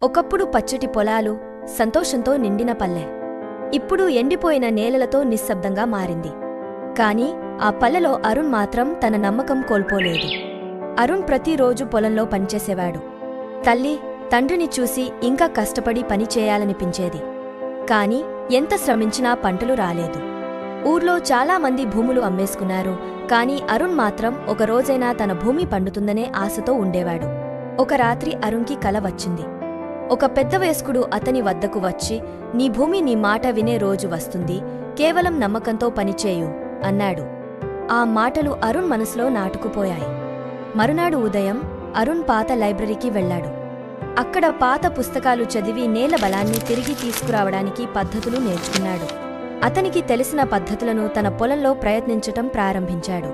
ఒకప్పుడు పచ్చటి పొలాలు, సంతోషంతో నిండిన పల్లె. ఇప్పుడు ఎండిపోయిన నేలలతో నిశ్శబ్దంగా మారింది. కాని ఆ పల్లెలో అరుణ్ మాత్రం తన నమ్మకం కోల్పోలేదు. అరుణ్ ప్రతిరోజు పొలంలో పనిచేసేవాడు. తల్లి, తండ్రిని చూసి ఇంకా కష్టపడి పని చేయాలనిపించేది. కాని ఎంత శ్రమించినా పంటలు రాలేదు. ఊర్లో చాలామంది భూములు అమ్మేసుకున్నారు. కాని అరుణ్ మాత్రం ఒకరోజైనా తన భూమి పండుతుందనే ఆశతో ఉండేవాడు. ఒక రాత్రి అరుణ్కి కల వచ్చింది. ఒక పెద్ద వయస్కుడు అతని వద్దకు వచ్చి, నీ భూమి నీ మాట వినే రోజు వస్తుంది, కేవలం నమ్మకంతో పనిచేయు అన్నాడు. ఆ మాటలు అరుణ్ మనసులో నాటుకుపోయాయి. మరునాడు ఉదయం అరుణ్ పాత లైబ్రరీకి వెళ్లాడు. అక్కడ పాత పుస్తకాలు చదివి నేల బలాన్ని తిరిగి తీసుకురావడానికి పద్ధతులు నేర్చుకున్నాడు. అతనికి తెలిసిన పద్ధతులను తన పొలంలో ప్రయత్నించటం ప్రారంభించాడు.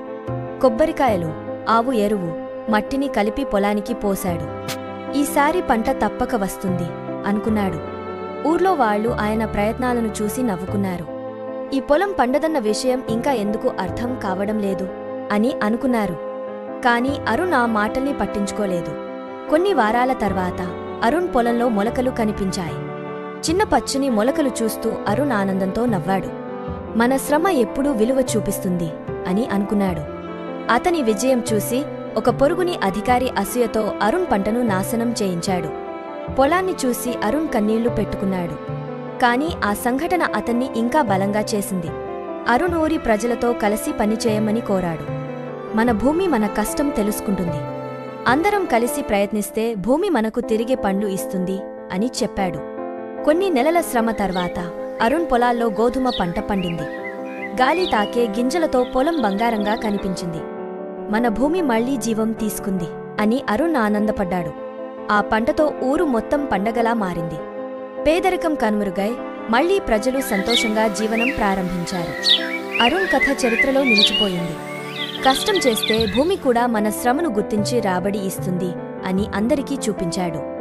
కొబ్బరికాయలు, ఆవు ఎరువు, మట్టిని కలిపి పొలానికి పోశాడు. ఈసారి పంట తప్పక వస్తుంది అనుకున్నాడు. ఊర్లో వాళ్లు ఆయన ప్రయత్నాలను చూసి నవ్వుకున్నారు. ఈ పొలం పండదన్న విషయం ఇంకా ఎందుకు అర్థం కావడం లేదు అని అనుకున్నారు. కాని అరుణ్ ఆ మాటల్ని పట్టించుకోలేదు. కొన్ని వారాల తర్వాత అరుణ్ పొలంలో మొలకలు కనిపించాయి. చిన్న పచ్చని మొలకలు చూస్తూ అరుణ్ ఆనందంతో నవ్వాడు. మన శ్రమ ఎప్పుడూ విలువ చూపిస్తుంది అని అనుకున్నాడు. అతని విజయం చూసి ఒక పొరుగుని అధికారి అసూయతో అరుణ్ పంటను నాశనం చేయించాడు. పొలాన్ని చూసి అరుణ్ కన్నీళ్లు పెట్టుకున్నాడు. కాని ఆ సంఘటన అతన్ని ఇంకా బలంగా చేసింది. అరుణ్ ఊరి ప్రజలతో కలిసి పనిచేయమని కోరాడు. మన భూమి మన కష్టం తెలుసుకుంటుంది. అందరం కలిసి ప్రయత్నిస్తే భూమి మనకు తిరిగే పండ్లు ఇస్తుంది అని చెప్పాడు. కొన్ని నెలల శ్రమ తర్వాత అరుణ్ పొలాల్లో గోధుమ పంట పండింది. గాలి తాకే గింజలతో పొలం బంగారంగా కనిపించింది. మన భూమి మళ్లీ జీవం తీసుకుంది అని అరుణ్ ఆనందపడ్డాడు. ఆ పంటతో ఊరు మొత్తం పండగలా మారింది. పేదరికం కనుమరుగై మళ్లీ ప్రజలు సంతోషంగా జీవనం ప్రారంభించారు. అరుణ్ కథ చరిత్రలో నిలిచిపోయింది. కష్టం చేస్తే భూమి కూడా మన శ్రమను గుర్తించి రాబడి ఇస్తుంది అని అందరికీ చూపించాడు.